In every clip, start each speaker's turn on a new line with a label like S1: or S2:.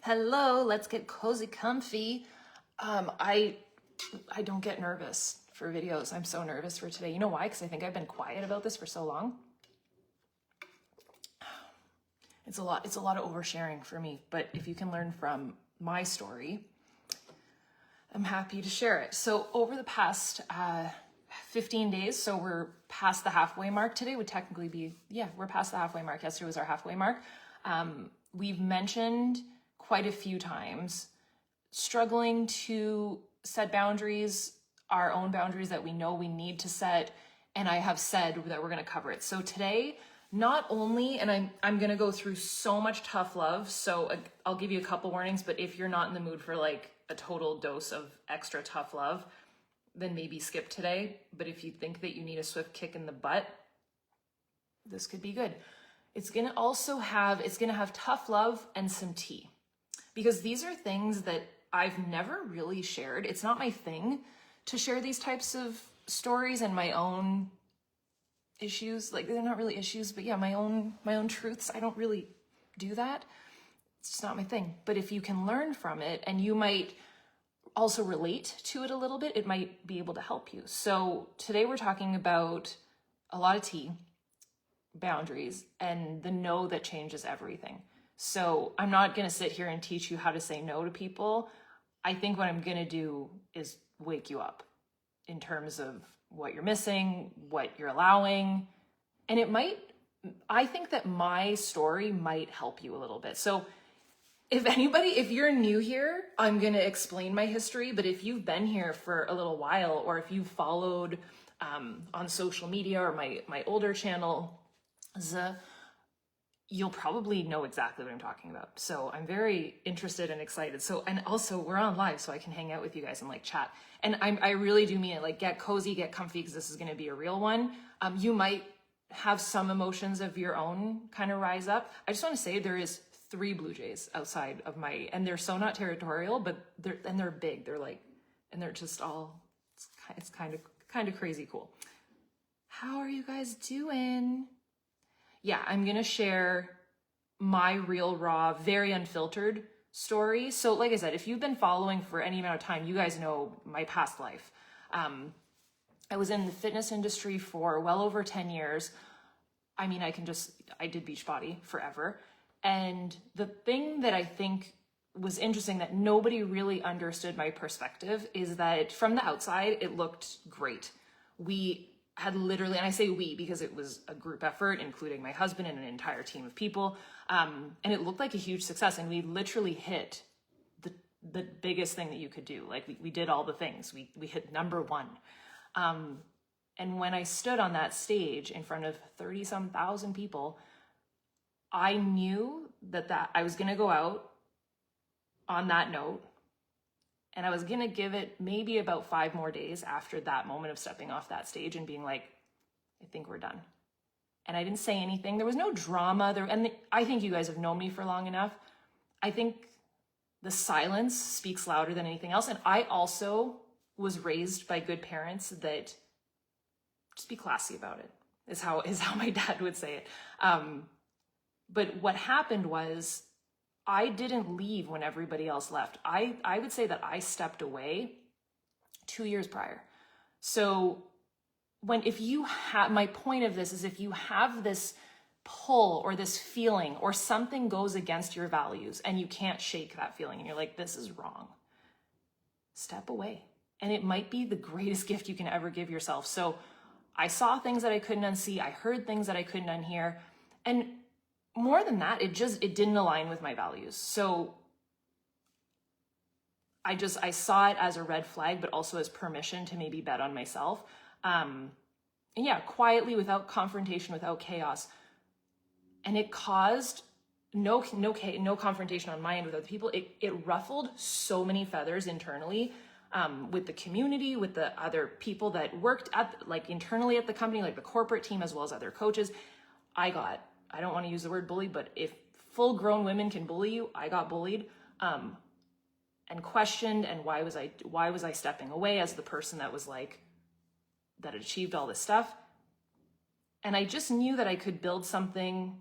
S1: Hello, let's get cozy comfy. I don't get nervous for videos. I'm so nervous for today. You know why? Because I think I've been quiet about this for so long. It's a lot of oversharing for me, but if you can learn from my story, I'm happy to share it. So over the past 15 days, so we're past the halfway mark. Today would technically be, we're past the halfway mark. Yesterday was our halfway mark. We've mentioned quite a few times struggling to set boundaries, our own boundaries that we know we need to set. And I have said that we're going to cover it. So today, not only, and I'm going to go through so much tough love. So I'll give you a couple warnings, but if you're not in the mood for like a total dose of extra tough love, then maybe skip today. But if you think that you need a swift kick in the butt, this could be good. It's going to have tough love and some tea, because these are things that I've never really shared. It's not my thing to share these types of stories and my own issues. Like, they're not really issues, but yeah, my own truths. I don't really do that. It's just not my thing. But if you can learn from it and you might also relate to it a little bit, it might be able to help you. So today we're talking about a lot of tea, boundaries, and the no that changes everything. So I'm not going to sit here and teach you how to say no to people. I think what I'm going to do is wake you up in terms of what you're missing, what you're allowing. And I think that my story might help you a little bit. So if you're new here, I'm going to explain my history. But if you've been here for a little while, or if you've followed on social media or my older channel, you'll probably know exactly what I'm talking about. So I'm very interested and excited. And also we're on live, so I can hang out with you guys and like chat. And I really do mean it, like get cozy, get comfy, because this is going to be a real one. You might have some emotions of your own kind of rise up. I just want to say there is 3 blue jays outside of and they're so not territorial, but they're big. And they're just all, it's kind of crazy cool. How are you guys doing? Yeah, I'm going to share my real, raw, very unfiltered story. So like I said, if you've been following for any amount of time, you guys know my past life. I was in the fitness industry for well over 10 years. I mean, I did Beachbody forever. And the thing that I think was interesting that nobody really understood my perspective is that from the outside, it looked great. We had literally, and I say we because it was a group effort, including my husband and an entire team of people. And it looked like a huge success. And we literally hit the biggest thing that you could do. Like we did all the things. We hit number 1. And when I stood on that stage in front of 30-some thousand people, I knew that I was going to go out on that note. And I was going to give it maybe about 5 more days after that moment of stepping off that stage and being like, I think we're done. And I didn't say anything. There was no drama there. And I think you guys have known me for long enough. I think the silence speaks louder than anything else. And I also was raised by good parents that just be classy about it, is how my dad would say it. But what happened was, I didn't leave when everybody else left. I would say that I stepped away 2 years prior. So my point of this is, if you have this pull or this feeling or something goes against your values and you can't shake that feeling and you're like, this is wrong, step away. And it might be the greatest gift you can ever give yourself. So I saw things that I couldn't unsee. I heard things that I couldn't unhear. And more than that, it didn't align with my values. So I saw it as a red flag, but also as permission to maybe bet on myself. And yeah, quietly, without confrontation, without chaos. And it caused no confrontation on my end with other people. It ruffled so many feathers internally, with the community, with the other people that worked internally at the company, like the corporate team, as well as other coaches. I don't want to use the word bully, but if full grown women can bully you, I got bullied, and questioned. And why was I stepping away as the person that had achieved all this stuff? And I just knew that I could build something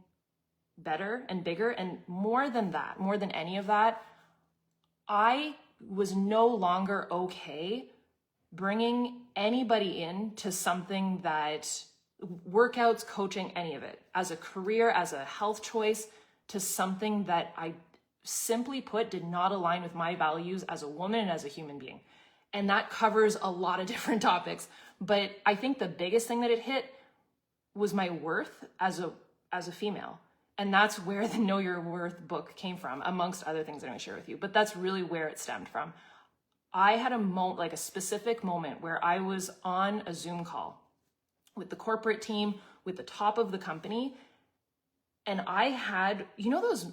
S1: better and bigger. And more than any of that, I was no longer okay bringing anybody in to something that workouts, coaching, any of it, as a career, as a health choice, to something that I simply put did not align with my values as a woman and as a human being. And that covers a lot of different topics. But I think the biggest thing that it hit was my worth as a female. And that's where the Know Your Worth book came from, amongst other things that I'm going to share with you. But that's really where it stemmed from. I had a specific moment where I was on a Zoom call with the corporate team, with the top of the company. And I had, those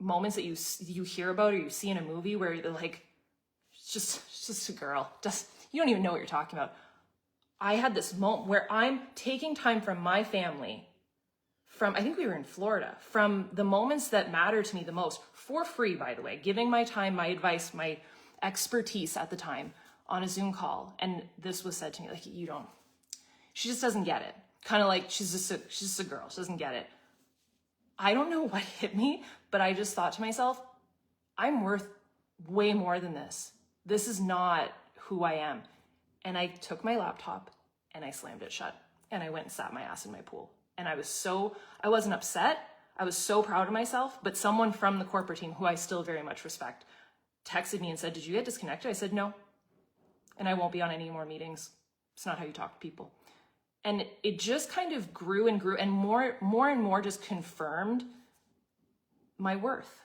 S1: moments that you hear about or you see in a movie where they're like, it's just a girl, you don't even know what you're talking about. I had this moment where I'm taking time from my family, I think we were in Florida, from the moments that matter to me the most, for free, by the way, giving my time, my advice, my expertise at the time on a Zoom call. And this was said to me, like, she just doesn't get it. Kind of like, she's just a girl, she doesn't get it. I don't know what hit me, but I just thought to myself, I'm worth way more than this. This is not who I am. And I took my laptop and I slammed it shut and I went and sat my ass in my pool. And I wasn't upset. I was so proud of myself, but someone from the corporate team, who I still very much respect, texted me and said, "Did you get disconnected?" I said, "No. And I won't be on any more meetings. It's not how you talk to people." And it just kind of grew and grew, and more and more just confirmed my worth.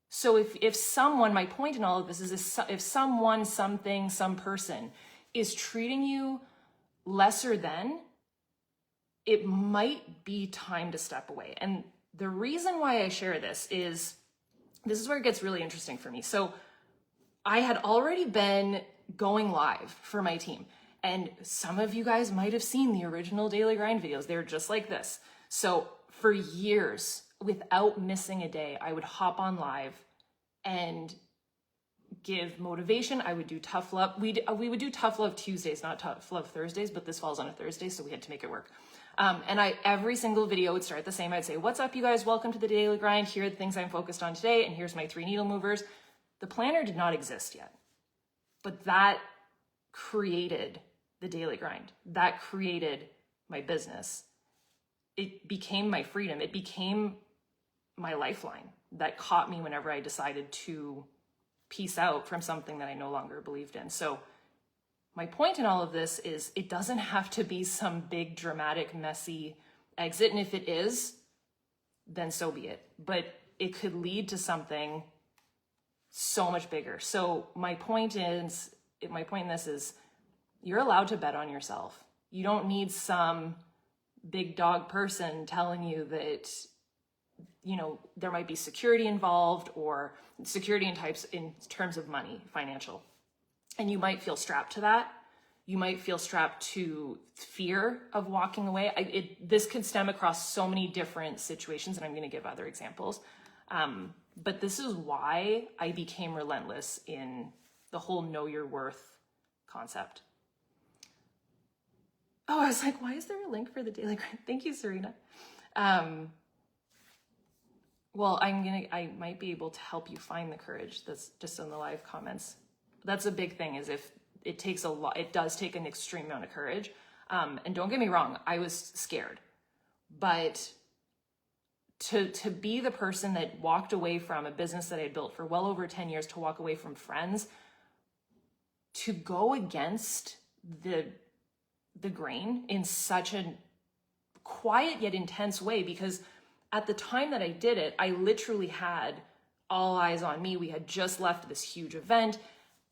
S1: So if someone, my point in all of this is if someone, something, some person is treating you lesser than, it might be time to step away. And the reason why I share this is where it gets really interesting for me. So I had already been going live for my team. And some of you guys might have seen the original Daily Grind videos. They're just like this. So for years, without missing a day, I would hop on live and give motivation. I would do tough love. We would do tough love Tuesdays, not tough love Thursdays, but this falls on a Thursday, so we had to make it work. And every single video would start the same. I'd say, "What's up, you guys? Welcome to the Daily Grind. Here are the things I'm focused on today, and here's my 3 needle movers." The planner did not exist yet, but that created the Daily Grind. That created my business. It became my freedom. It became my lifeline that caught me whenever I decided to peace out from something that I no longer believed in. So my point in all of this is it doesn't have to be some big, dramatic, messy exit. And if it is, then so be it. But it could lead to something so much bigger. So my point in this is you're allowed to bet on yourself. You don't need some big dog person telling you that, there might be security involved, or security in terms of money, financial. And you might feel strapped to that. You might feel strapped to fear of walking away. This could stem across so many different situations, and I'm going to give other examples. But this is why I became relentless in the whole know your worth concept. Oh, I was like, why is there a link for the Daily Grind? Thank you, Serena. Well, I might be able to help you find the courage that's just in the live comments. That's a big thing, is if it takes a lot, it does take an extreme amount of courage. And don't get me wrong, I was scared, but to be the person that walked away from a business that I built for well over 10 years, to walk away from friends, to go against the grain in such a quiet yet intense way, because at the time that I did it, I literally had all eyes on me. We had just left this huge event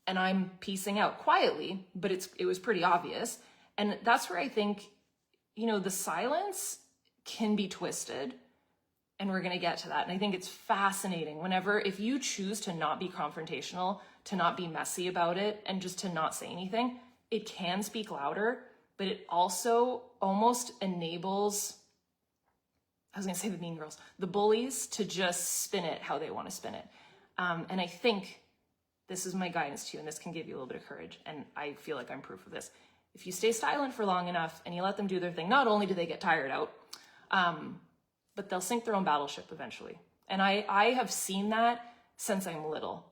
S1: and I'm piecing out quietly, but it was pretty obvious. And that's where I think, the silence can be twisted, and we're going to get to that. And I think it's fascinating if you choose to not be confrontational, to not be messy about it, and just to not say anything, it can speak louder, but it also almost enables, I was going to say the mean girls, the bullies, to just spin it how they want to spin it. And I think this is my guidance to you, and this can give you a little bit of courage, and I feel like I'm proof of this. If you stay silent for long enough and you let them do their thing, not only do they get tired out, but they'll sink their own battleship eventually. And I have seen that since I'm little.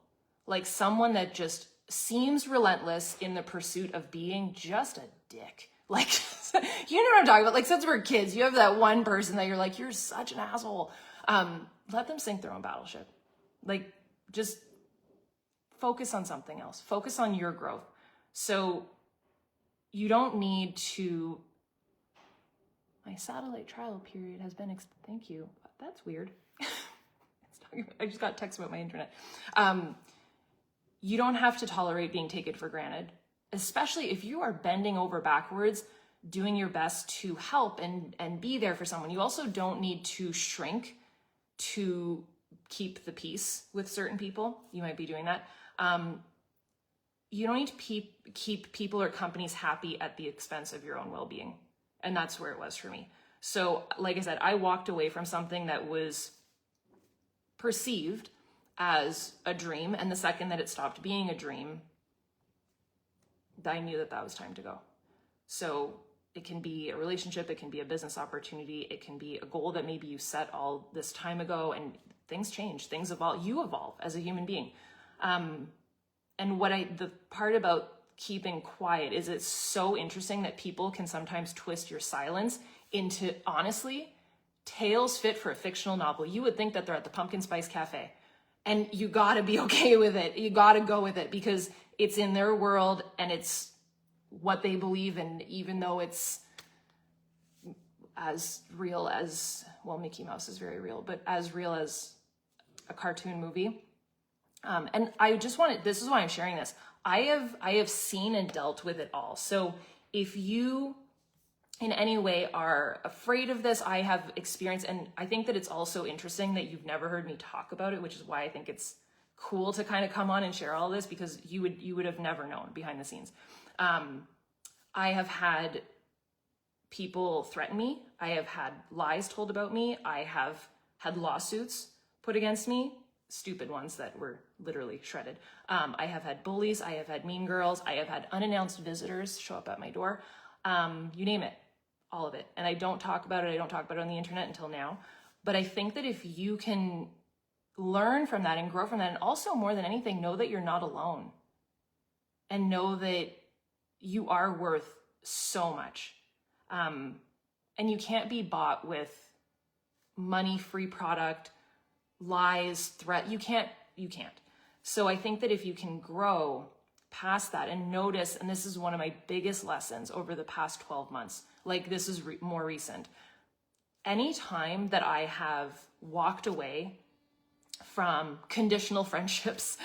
S1: like someone that just seems relentless in the pursuit of being just a dick. Like, you know what I'm talking about? Like, since we're kids, you have that one person that you're like, you're such an asshole. Let them sink their own battleship. Like, just focus on something else. Focus on your growth. So you don't need to, my satellite trial period has been, thank you. That's weird. I just got a text about my internet. You don't have to tolerate being taken for granted, especially if you are bending over backwards, doing your best to help and be there for someone. You also don't need to shrink to keep the peace with certain people. You might be doing that. You don't need to keep people or companies happy at the expense of your own well-being. And that's where it was for me. So like I said, I walked away from something that was perceived as a dream. And the second that it stopped being a dream, I knew that that was time to go. So it can be a relationship, it can be a business opportunity, it can be a goal that maybe you set all this time ago, and things change, things evolve, you evolve as a human being. And the part about keeping quiet is it's so interesting that people can sometimes twist your silence into, honestly, tales fit for a fictional novel. You would think that they're at the Pumpkin Spice Cafe, and you gotta be okay with it. You gotta go with it because it's in their world and it's what they believe in, even though it's as real as, well, Mickey Mouse is very real, but as real as a cartoon movie. And I just wanted, this is why I'm sharing this. I have seen and dealt with it all. So if you in any way are afraid of this, I have experienced, and I think that it's also interesting that you've never heard me talk about it, which is why I think it's cool to kind of come on and share all this, because you would have never known behind the scenes. I have had people threaten me. I have had lies told about me. I have had lawsuits put against me, stupid ones that were literally shredded. I have had bullies. I have had mean girls. I have had unannounced visitors show up at my door. You name it, all of it. And I don't talk about it. I don't talk about it on the internet until now. But I think that if you can learn from that and grow from that, and also more than anything, know that you're not alone, and know that you are worth so much. And you can't be bought with money, free product, lies, threat. You can't. So I think that if you can grow past that and notice, and this is one of my biggest lessons over the past 12 months, like this is more recent. Any time that I have walked away from conditional friendships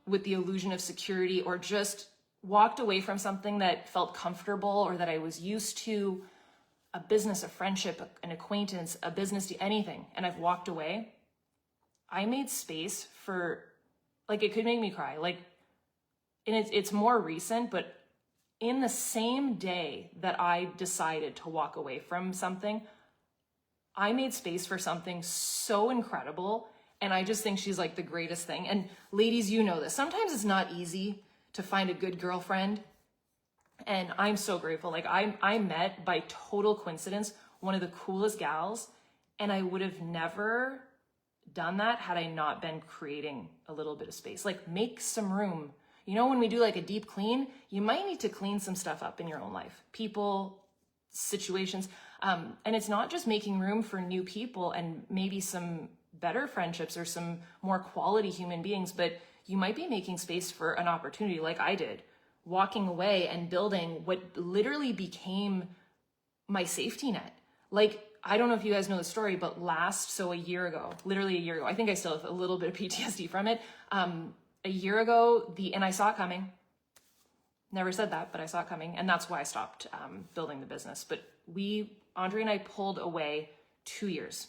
S1: with the illusion of security, or just walked away from something that felt comfortable or that I was used to, a business, a friendship, an acquaintance, a business, anything, and I've walked away, I made space for, like, it could make me cry. Like, and it's more recent, but in the same day that I decided to walk away from something, I made space for something so incredible. And I just think she's like the greatest thing. And ladies, you know this. Sometimes it's not easy to find a good girlfriend. And I'm so grateful. Like I met by total coincidence one of the coolest gals, and I would have never done that had I not been creating a little bit of space. Like, make some room. You know, when we do like a deep clean, you might need to clean some stuff up in your own life, people, situations. And it's not just making room for new people and maybe some better friendships or some more quality human beings, but you might be making space for an opportunity, like I did, walking away and building what literally became my safety net. Like, I don't know if you guys know the story, but literally a year ago, I think I still have a little bit of PTSD from it. A year ago, and I saw it coming. Never said that, but I saw it coming. And that's why I stopped building the business. But Andre and I pulled away 2 years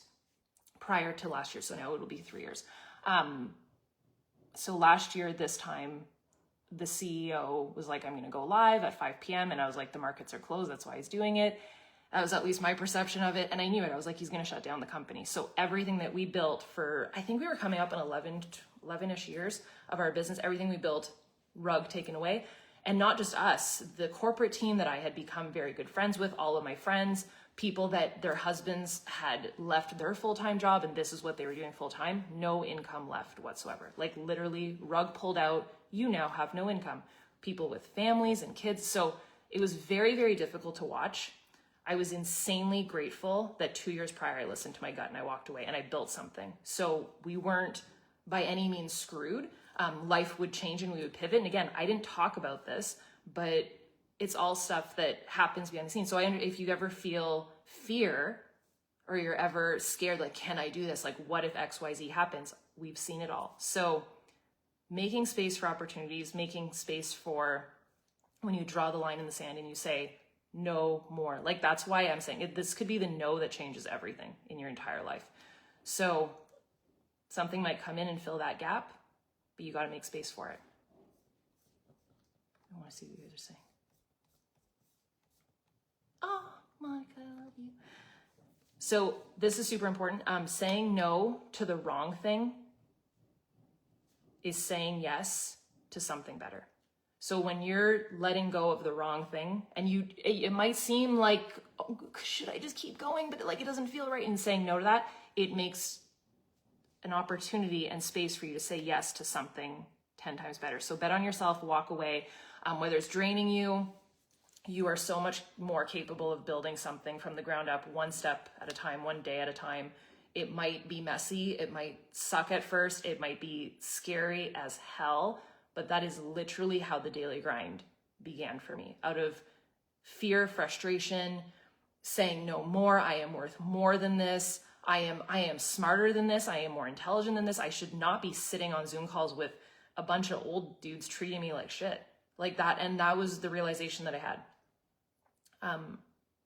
S1: prior to last year. So now it'll be 3 years. So last year, this time, the CEO was like, I'm going to go live at 5 p.m. And I was like, the markets are closed. That's why he's doing it. That was at least my perception of it. And I knew it. I was like, he's going to shut down the company. So everything that we built for, I think we were coming up in 11-ish years of our business, everything we built, rug taken away. And not just us, the corporate team that I had become very good friends with, all of my friends, people that their husbands had left their full-time job and this is what they were doing full-time, no income left whatsoever. Like literally rug pulled out, you now have no income. People with families and kids. So it was very, very difficult to watch. I was insanely grateful that 2 years prior, I listened to my gut and I walked away and I built something. So we weren't by any means screwed. Life would change and we would pivot. And again, I didn't talk about this, but it's all stuff that happens behind the scenes. So if you ever feel fear or you're ever scared, like, can I do this? Like, what if XYZ happens? We've seen it all. So making space for opportunities, making space for when you draw the line in the sand and you say, no more. Like, that's why I'm saying this could be the no that changes everything in your entire life. So something might come in and fill that gap, but you got to make space for it. I want to see what you guys are saying. Oh, Monica, I love you. So this is super important. Saying no to the wrong thing is saying yes to something better. So when you're letting go of the wrong thing and it might seem like, oh, should I just keep going? But like, it doesn't feel right. And saying no to that, it makes an opportunity and space for you to say yes to something 10 times better. So bet on yourself, walk away. Whether it's draining you, you are so much more capable of building something from the ground up, one step at a time, one day at a time. It might be messy. It might suck at first. It might be scary as hell, but that is literally how the daily grind began for me. Out of fear, frustration, saying no more. I am worth more than this. I am smarter than this. I am more intelligent than this. I should not be sitting on Zoom calls with a bunch of old dudes treating me like shit. Like that. And that was the realization that I had.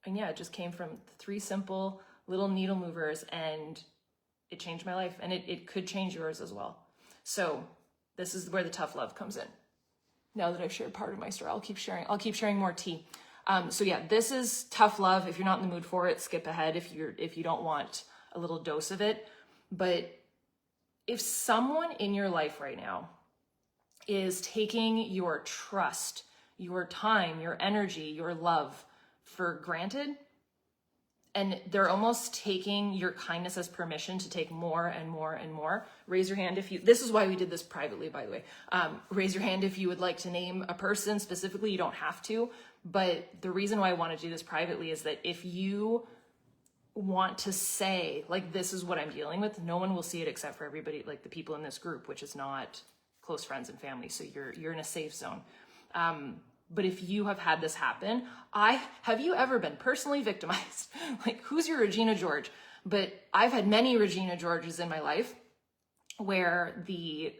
S1: And yeah, it just came from 3 simple little needle movers and it changed my life, and it could change yours as well. So this is where the tough love comes in. Now that I've shared part of my story, I'll keep sharing more tea. So yeah, this is tough love. If you're not in the mood for it, skip ahead if you don't want a little dose of it. But if someone in your life right now is taking your trust, your time, your energy, your love for granted, and they're almost taking your kindness as permission to take more and more and more, raise your hand if you, this is why we did this privately, by the way. Raise your hand if you would like to name a person specifically. You don't have to, but the reason why I want to do this privately is that if you want to say, like, this is what I'm dealing with, no one will see it except for everybody, like the people in this group, which is not close friends and family. So you're in a safe zone. But if you have had this happen, have you ever been personally victimized? Like, who's your Regina George? But I've had many Regina Georges in my life where the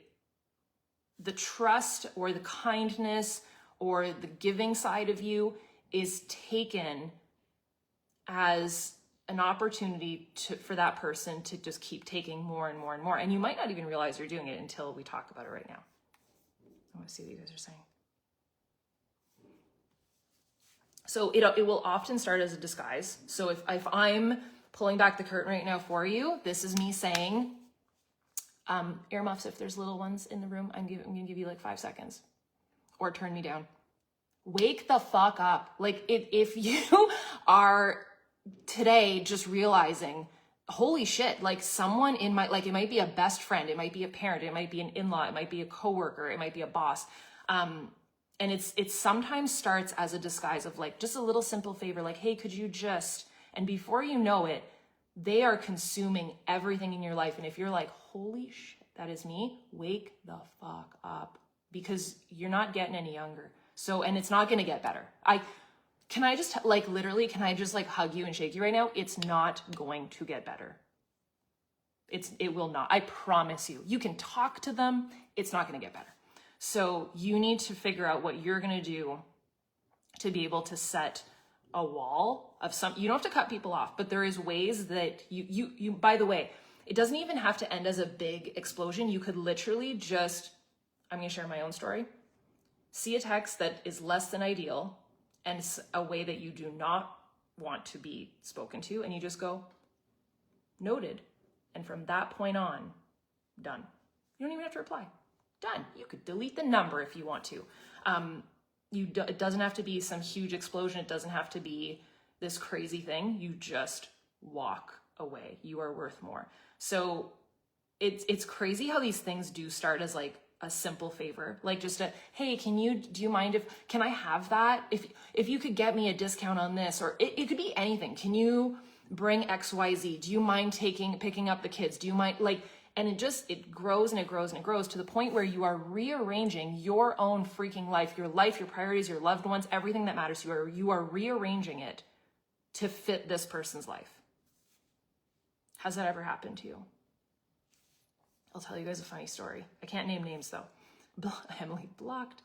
S1: trust or the kindness or the giving side of you is taken as an opportunity for that person to just keep taking more and more and more. And you might not even realize you're doing it until we talk about it right now. I want to see what you guys are saying. So it will often start as a disguise. So if I'm pulling back the curtain right now for you, this is me saying, earmuffs, if there's little ones in the room, I'm gonna give you like 5 seconds, or turn me down. Wake the fuck up. Like if you are today just realizing, holy shit, like someone in my, like it might be a best friend, it might be a parent, it might be an in-law, it might be a coworker, it might be a boss. And it sometimes starts as a disguise of like just a little simple favor, like, hey, could you just, and before you know it, they are consuming everything in your life. And if you're like, holy shit, that is me, wake the fuck up, because you're not getting any younger. So, and it's not going to get better. Can I just like, literally, can I just like hug you and shake you right now? It's not going to get better. It will not. I promise you. You can talk to them. It's not going to get better. So you need to figure out what you're going to do to be able to set a wall of some, you don't have to cut people off, but there is ways that you, by the way, it doesn't even have to end as a big explosion. You could literally just, I'm going to share my own story, see a text that is less than ideal and a way that you do not want to be spoken to. And you just go, noted. And from that point on, done. You don't even have to reply. Done. You could delete the number if you want to. It doesn't have to be some huge explosion. It doesn't have to be this crazy thing, you just walk away. You are worth more. So it's crazy how these things do start as like a simple favor, like just a, hey, do you mind can I have that? If you could get me a discount on this, or it could be anything. Can you bring XYZ? Do you mind picking up the kids? Do you mind, like, and it grows and it grows and it grows to the point where you are rearranging your own freaking life, your priorities, your loved ones, everything that matters to you. You are rearranging it to fit this person's life. Has that ever happened to you? I'll tell you guys a funny story. I can't name names though. Emily blocked.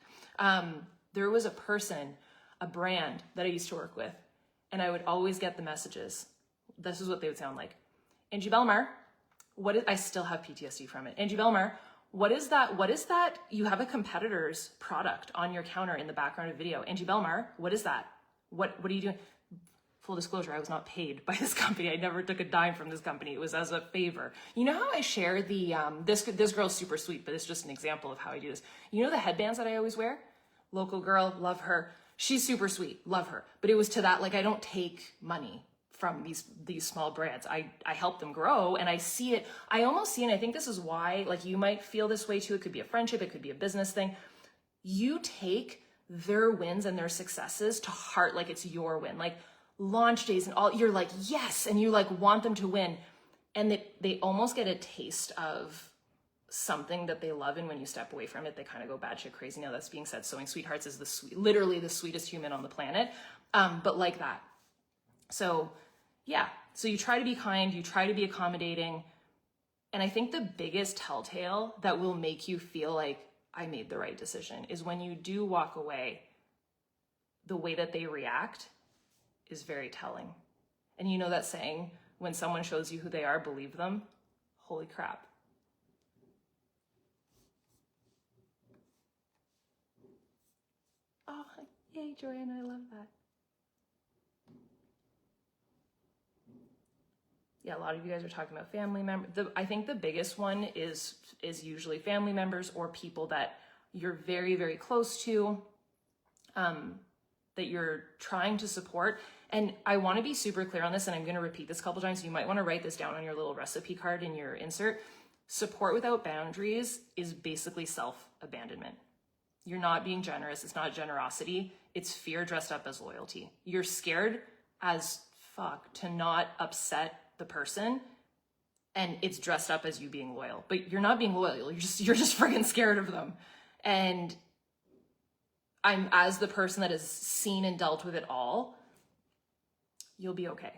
S1: There was a brand that I used to work with, and I would always get the messages. This is what they would sound like. Angie Belmar, I still have PTSD from it. Angie Belmar, what is that? You have a competitor's product on your counter in the background of video. Angie Belmar, what is that? What are you doing? Full disclosure, I was not paid by this company. I never took a dime from this company. It was as a favor. You know how I share the, this girl's super sweet, but it's just an example of how I do this. You know the headbands that I always wear? Local girl, love her. She's super sweet, love her. But it was to that, like, I don't take money from these small brands. I help them grow, and I see it. I almost see, and I think this is why, like, you might feel this way too. It could be a friendship, it could be a business thing. You take their wins and their successes to heart like it's your win. Like, launch days and all, you're like, yes, and you like want them to win, and they almost get a taste of something that they love, and when you step away from it, they kind of go batshit crazy. Now, that's being said, Sewing Sweethearts is literally the sweetest human on the planet, but like that. So yeah, so you try to be kind, you try to be accommodating, and I think the biggest telltale that will make you feel like I made the right decision is when you do walk away, the way that they react is very telling. And you know that saying, when someone shows you who they are, believe them? Holy crap. Oh, yay, Joanna, I love that. Yeah, a lot of you guys are talking about family members. I think the biggest one is usually family members or people that you're very, very close to, that you're trying to support. And I want to be super clear on this, and I'm going to repeat this a couple times. So you might want to write this down on your little recipe card in your insert. Support without boundaries is basically self-abandonment. You're not being generous. It's not generosity. It's fear dressed up as loyalty. You're scared as fuck to not upset the person, and it's dressed up as you being loyal. But you're not being loyal. You're just friggin' scared of them. And I'm, as the person that has seen and dealt with it all, you'll be okay.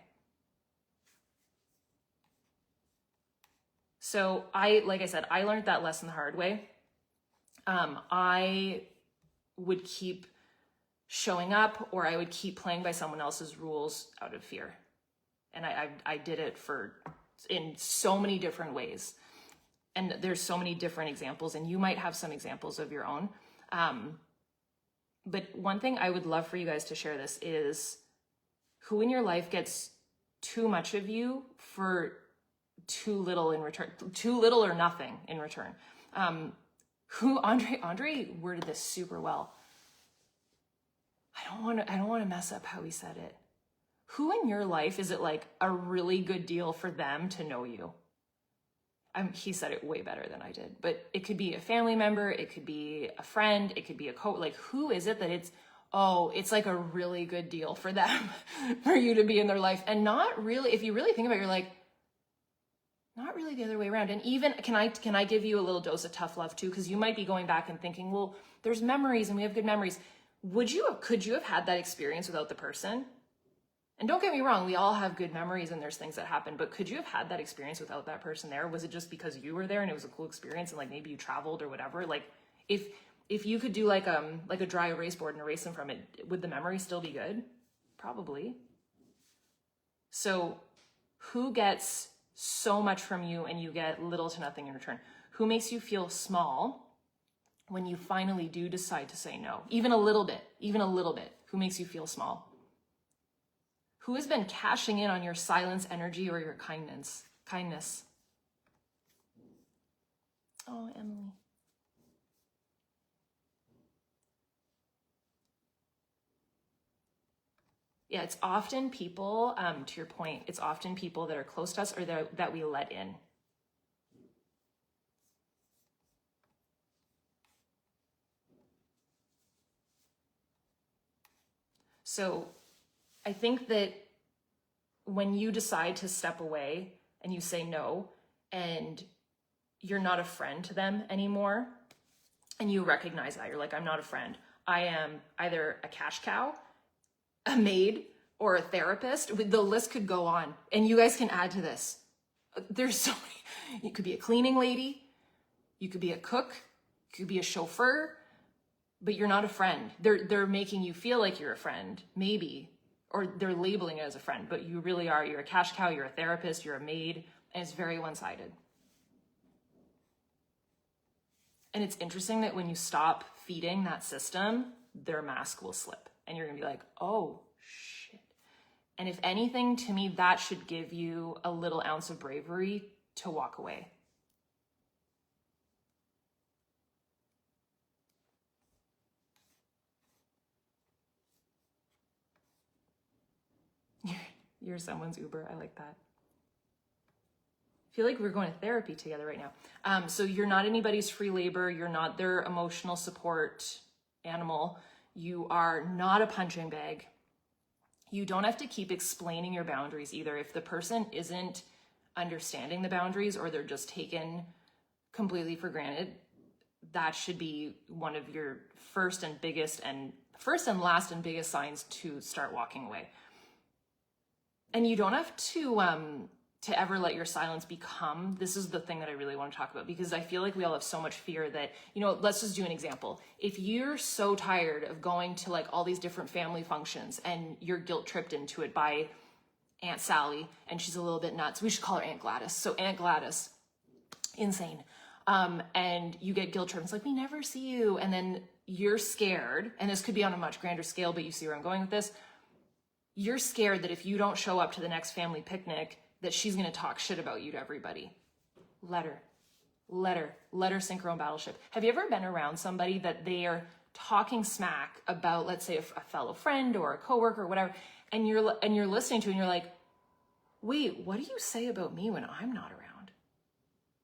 S1: So like I said, I learned that lesson the hard way. I would keep showing up, or I would keep playing by someone else's rules out of fear. And I did it in so many different ways. And there's so many different examples, and you might have some examples of your own. But one thing I would love for you guys to share this is, who in your life gets too much of you for too little in return, too little or nothing in return. Andre worded this super well. I don't want to mess up how he said it. Who in your life is it like a really good deal for them to know you? He said it way better than I did, but it could be a family member, it could be a friend, it could be like, who is it that it's like a really good deal for them for you to be in their life? And not really, if you really think about it, you're like, not really the other way around. And even, can I give you a little dose of tough love too? Because you might be going back and thinking, well, there's memories and we have good memories. Could you have had that experience without the person? And don't get me wrong, we all have good memories and there's things that happen, but could you have had that experience without that person there? Was it just because you were there and it was a cool experience and like maybe you traveled or whatever? Like if you could do like a dry erase board and erase them from it, would the memory still be good? Probably. So who gets so much from you and you get little to nothing in return? Who makes you feel small when you finally do decide to say no? Even a little bit. Who makes you feel small? Who has been cashing in on your silence, energy, or your kindness? Oh, Emily. Yeah, it's often people, to your point, it's often people that are close to us or that we let in. So I think that when you decide to step away and you say no, and you're not a friend to them anymore, and you recognize that, you're like, I'm not a friend. I am either a cash cow, a maid, or a therapist. The list could go on, and you guys can add to this. There's so many. You could be a cleaning lady, you could be a cook, you could be a chauffeur, but you're not a friend. They're making you feel like you're a friend, maybe, or they're labeling it as a friend, but you really are. You're a cash cow, you're a therapist, you're a maid, and it's very one-sided. And it's interesting that when you stop feeding that system, their mask will slip, and you're gonna be like, oh shit. And if anything, to me, that should give you a little ounce of bravery to walk away. You're someone's Uber. I like that. I feel like we're going to therapy together right now. So you're not anybody's free labor. You're not their emotional support animal. You are not a punching bag. You don't have to keep explaining your boundaries either. If the person isn't understanding the boundaries or they're just taken completely for granted, that should be one of your first and last and biggest signs to start walking away. And you don't have to ever let your silence become, this is the thing that I really want to talk about, because I feel like we all have so much fear that, let's just do an example. If you're so tired of going to like all these different family functions and you're guilt tripped into it by Aunt Sally, and she's a little bit nuts. We should call her Aunt Gladys. So Aunt Gladys, insane. And you get guilt tripped. It's like, we never see you. And then you're scared, and this could be on a much grander scale, but you see where I'm going with this. You're scared that if you don't show up to the next family picnic, that she's going to talk shit about you to everybody. Let her sink her own battleship. Have you ever been around somebody that they are talking smack about, let's say, a fellow friend or a coworker or whatever, and you're listening to it and you're like, wait, what do you say about me when I'm not around?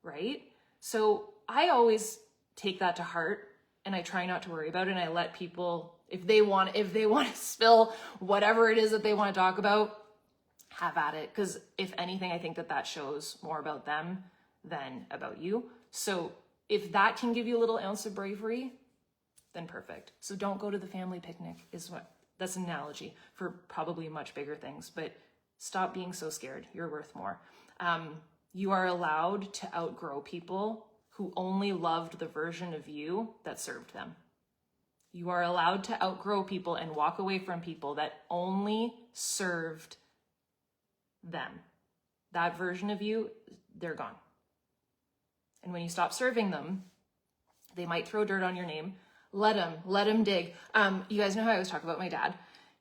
S1: Right? So I always take that to heart, and I try not to worry about it, and I let people, if they want to spill whatever it is that they want to talk about, have at it. Because if anything, I think that shows more about them than about you. So if that can give you a little ounce of bravery, then perfect. So don't go to the family picnic that's an analogy for probably much bigger things, but stop being so scared. You're worth more. You are allowed to outgrow people who only loved the version of you that served them. You are allowed to outgrow people and walk away from people that only served them. That version of you, they're gone. And when you stop serving them, they might throw dirt on your name. Let them dig. You guys know how I always talk about my dad.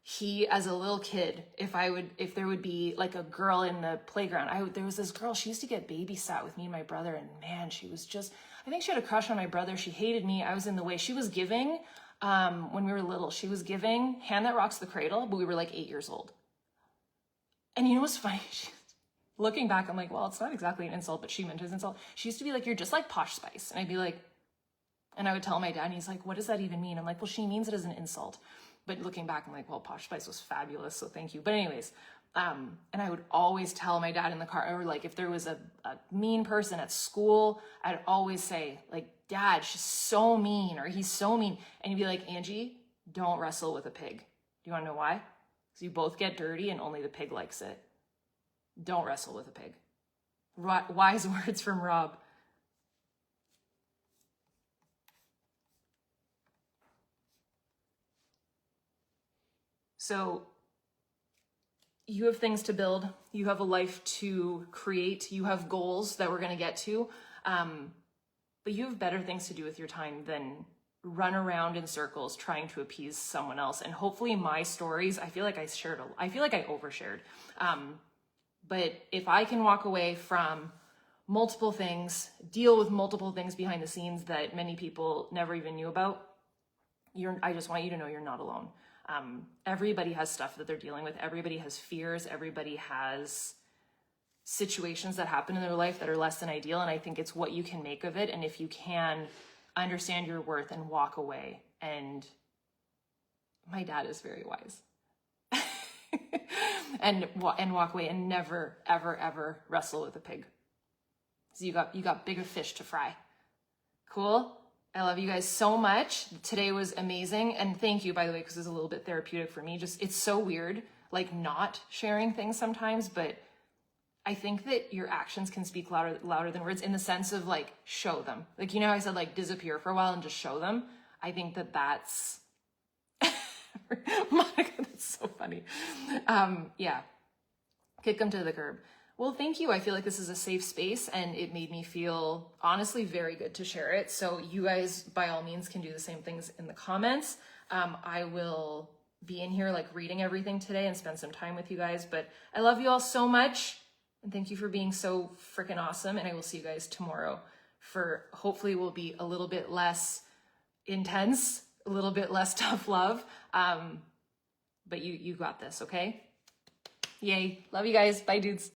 S1: He, as a little kid, if there would be like a girl in the playground, there was this girl, she used to get babysat with me and my brother, and man, she was just, I think she had a crush on my brother. She hated me. I was in the way. She was giving, when we were little, she was giving Hand That Rocks the Cradle, but we were like 8 years old. And you know what's funny? Looking back, I'm like, well, it's not exactly an insult, but she meant it as an insult. She used to be like, you're just like Posh Spice. And I'd be like, and I would tell my dad, and he's like, what does that even mean? I'm like, well, she means it as an insult. But looking back, I'm like, well, Posh Spice was fabulous, so thank you. But anyways, and I would always tell my dad in the car, or like if there was a mean person at school, I'd always say, like, Dad, she's so mean, or he's so mean. And he'd be like, Angie, don't wrestle with a pig. Do you want to know why? Because you both get dirty and only the pig likes it. Don't wrestle with a pig. Wise words from Rob. So you have things to build. You have a life to create. You have goals that we're going to get to. But you have better things to do with your time than run around in circles trying to appease someone else. And hopefully my stories, I feel like I overshared. But if I can walk away from multiple things, deal with multiple things behind the scenes that many people never even knew about, I just want you to know you're not alone. Everybody has stuff that they're dealing with. Everybody has fears. Everybody has situations that happen in their life that are less than ideal. And I think it's what you can make of it. And if you can understand your worth and walk away. And my dad is very wise. and walk away and never, ever, ever wrestle with a pig. So you got bigger fish to fry. Cool? I love you guys so much. Today was amazing. And thank you, by the way, because it's a little bit therapeutic for me. Just, it's so weird, like not sharing things sometimes, but I think that your actions can speak louder than words, in the sense of like, show them. Like, you know how I said like disappear for a while and just show them? I think that that's, Monica, that's so funny. Yeah, kick them to the curb. Well, thank you. I feel like this is a safe space, and it made me feel honestly very good to share it. So you guys, by all means, can do the same things in the comments. I will be in here like reading everything today and spend some time with you guys, but I love you all so much. And thank you for being so freaking awesome. And I will see you guys tomorrow for hopefully will be a little bit less intense, a little bit less tough love. But you got this, okay? Yay. Love you guys. Bye, dudes.